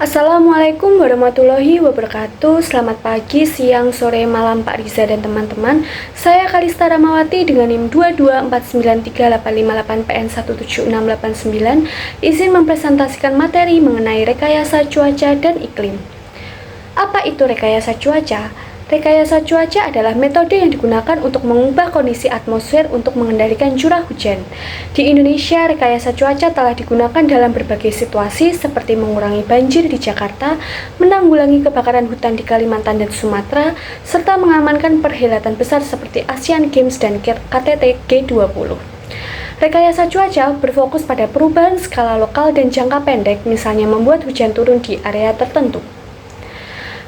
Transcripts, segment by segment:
Assalamualaikum warahmatullahi wabarakatuh. Selamat pagi, siang, sore, malam Pak Riza dan teman-teman. Saya Kalista Ramawati dengan NIM 224938588PN17689 izin mempresentasikan materi mengenai rekayasa cuaca dan iklim. Apa itu rekayasa cuaca? Rekayasa cuaca adalah metode yang digunakan untuk mengubah kondisi atmosfer untuk mengendalikan curah hujan. Di Indonesia, rekayasa cuaca telah digunakan dalam berbagai situasi seperti mengurangi banjir di Jakarta, menanggulangi kebakaran hutan di Kalimantan dan Sumatera, serta mengamankan perhelatan besar seperti Asian Games dan KTT G20. Rekayasa cuaca berfokus pada perubahan skala lokal dan jangka pendek, misalnya membuat hujan turun di area tertentu.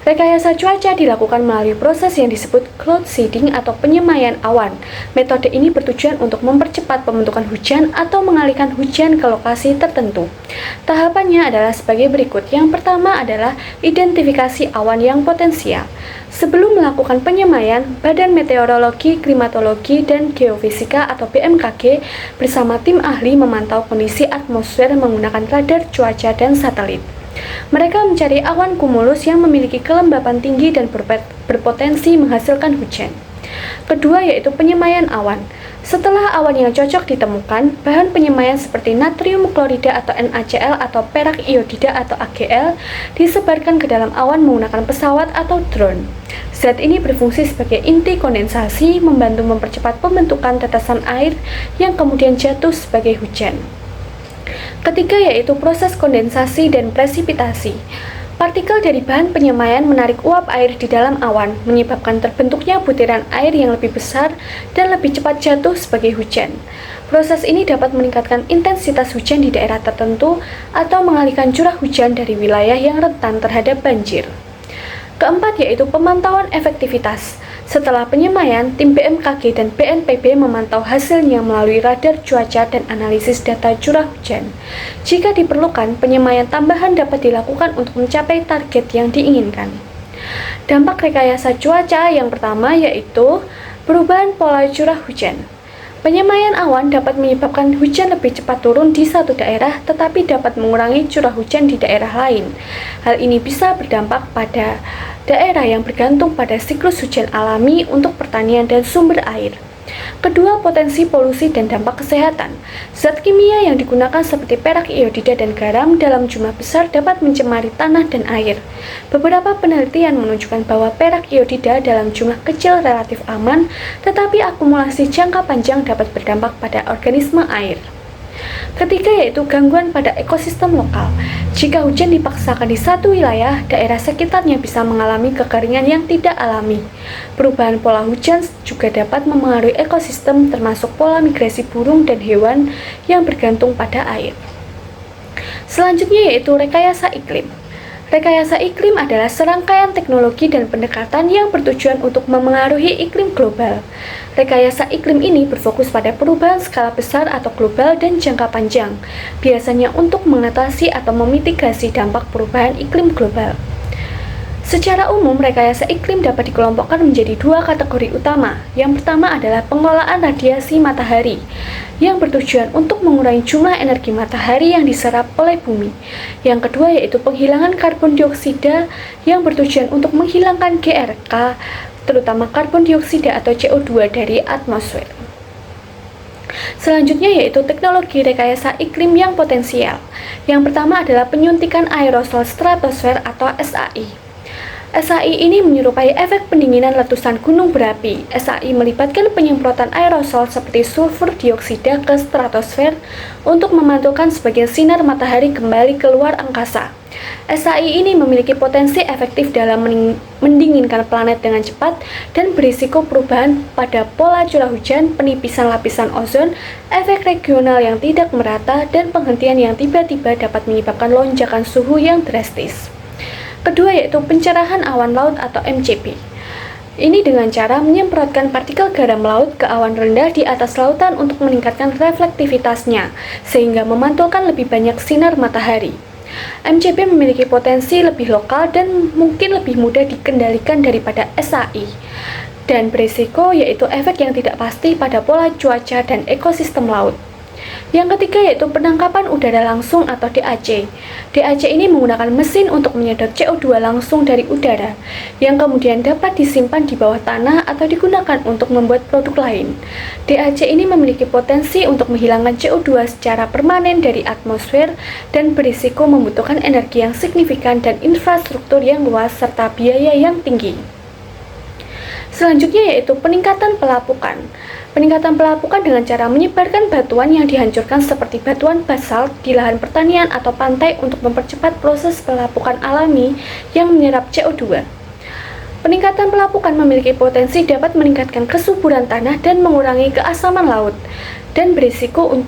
Rekayasa cuaca dilakukan melalui proses yang disebut cloud seeding atau penyemaian awan. Metode ini bertujuan untuk mempercepat pembentukan hujan atau mengalihkan hujan ke lokasi tertentu. Tahapannya adalah sebagai berikut. Yang pertama adalah identifikasi awan yang potensial. Sebelum melakukan penyemaian, Badan Meteorologi, Klimatologi, dan Geofisika atau BMKG bersama tim ahli memantau kondisi atmosfer menggunakan radar cuaca dan satelit. Mereka mencari awan kumulus yang memiliki kelembapan tinggi dan berpotensi menghasilkan hujan. Kedua yaitu penyemaian awan. Setelah awan yang cocok ditemukan, bahan penyemaian seperti natrium klorida atau NaCl atau perak iodida atau AgL disebarkan ke dalam awan menggunakan pesawat atau drone. Zat ini berfungsi sebagai inti kondensasi, membantu mempercepat pembentukan tetesan air yang kemudian jatuh sebagai hujan. Ketiga yaitu proses kondensasi dan presipitasi. Partikel dari bahan penyemaian menarik uap air di dalam awan, menyebabkan terbentuknya butiran air yang lebih besar dan lebih cepat jatuh sebagai hujan. Proses ini dapat meningkatkan intensitas hujan di daerah tertentu atau mengalihkan curah hujan dari wilayah yang rentan terhadap banjir. Keempat yaitu pemantauan efektivitas. Setelah penyemaian, tim BMKG dan BNPB memantau hasilnya melalui radar cuaca dan analisis data curah hujan. Jika diperlukan, penyemaian tambahan dapat dilakukan untuk mencapai target yang diinginkan. Dampak rekayasa cuaca yang pertama yaitu perubahan pola curah hujan. Penyemaian awan dapat menyebabkan hujan lebih cepat turun di satu daerah, tetapi dapat mengurangi curah hujan di daerah lain. Hal ini bisa berdampak pada daerah yang bergantung pada siklus hujan alami untuk pertanian dan sumber air. Kedua, potensi polusi dan dampak kesehatan. Zat kimia yang digunakan seperti perak iodida dan garam dalam jumlah besar dapat mencemari tanah dan air. Beberapa penelitian menunjukkan bahwa perak iodida dalam jumlah kecil relatif aman, tetapi akumulasi jangka panjang dapat berdampak pada organisme air. Ketiga yaitu gangguan pada ekosistem lokal. Jika hujan dipaksakan di satu wilayah, daerah sekitarnya bisa mengalami kekeringan yang tidak alami. Perubahan pola hujan juga dapat memengaruhi ekosistem termasuk pola migrasi burung dan hewan yang bergantung pada air. Selanjutnya yaitu rekayasa iklim. Rekayasa iklim adalah serangkaian teknologi dan pendekatan yang bertujuan untuk memengaruhi iklim global. Rekayasa iklim ini berfokus pada perubahan skala besar atau global dan jangka panjang, biasanya untuk mengatasi atau memitigasi dampak perubahan iklim global. Secara umum, rekayasa iklim dapat dikelompokkan menjadi dua kategori utama. Yang pertama adalah pengelolaan radiasi matahari, yang bertujuan untuk mengurangi jumlah energi matahari yang diserap oleh bumi. Yang kedua yaitu penghilangan karbon dioksida, yang bertujuan untuk menghilangkan GRK, terutama karbon dioksida atau CO2 dari atmosfer. Selanjutnya yaitu teknologi rekayasa iklim yang potensial. Yang pertama adalah penyuntikan aerosol stratosfer atau SAI. SAI ini menyerupai efek pendinginan letusan gunung berapi. SAI melibatkan penyemprotan aerosol seperti sulfur dioksida ke stratosfer untuk memantulkan sebagian sinar matahari kembali keluar angkasa. SAI ini memiliki potensi efektif dalam mendinginkan planet dengan cepat dan berisiko perubahan pada pola curah hujan, penipisan lapisan ozon, efek regional yang tidak merata, dan penghentian yang tiba-tiba dapat menyebabkan lonjakan suhu yang drastis. Kedua yaitu pencerahan awan laut atau MCP. Ini dengan cara menyemprotkan partikel garam laut ke awan rendah di atas lautan untuk meningkatkan reflektivitasnya, sehingga memantulkan lebih banyak sinar matahari. MCP memiliki potensi lebih lokal dan mungkin lebih mudah dikendalikan daripada SAI. Dan berisiko yaitu efek yang tidak pasti pada pola cuaca dan ekosistem laut. Yang ketiga yaitu penangkapan udara langsung atau DAC. DAC ini menggunakan mesin untuk menyedot CO2 langsung dari udara, yang kemudian dapat disimpan di bawah tanah atau digunakan untuk membuat produk lain. DAC ini memiliki potensi untuk menghilangkan CO2 secara permanen dari atmosfer dan berisiko membutuhkan energi yang signifikan dan infrastruktur yang luas serta biaya yang tinggi. Selanjutnya yaitu peningkatan pelapukan. Peningkatan pelapukan dengan cara menyebarkan batuan yang dihancurkan seperti batuan basalt di lahan pertanian atau pantai untuk mempercepat proses pelapukan alami yang menyerap CO2. Peningkatan pelapukan memiliki potensi dapat meningkatkan kesuburan tanah dan mengurangi keasaman laut, dan berisiko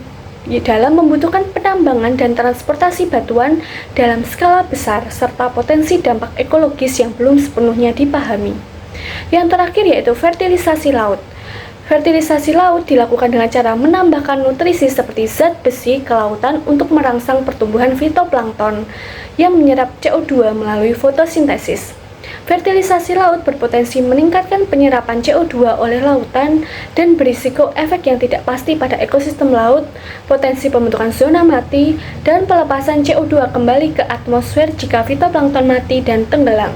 dalam membutuhkan penambangan dan transportasi batuan dalam skala besar, serta potensi dampak ekologis yang belum sepenuhnya dipahami. Yang terakhir yaitu fertilisasi laut. Fertilisasi laut dilakukan dengan cara menambahkan nutrisi seperti zat besi ke lautan untuk merangsang pertumbuhan fitoplankton yang menyerap CO2 melalui fotosintesis. Fertilisasi laut berpotensi meningkatkan penyerapan CO2 oleh lautan dan berisiko efek yang tidak pasti pada ekosistem laut, potensi pembentukan zona mati, dan pelepasan CO2 kembali ke atmosfer jika fitoplankton mati dan tenggelam.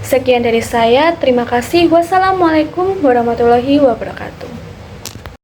Sekian dari saya, terima kasih. Wassalamualaikum warahmatullahi wabarakatuh.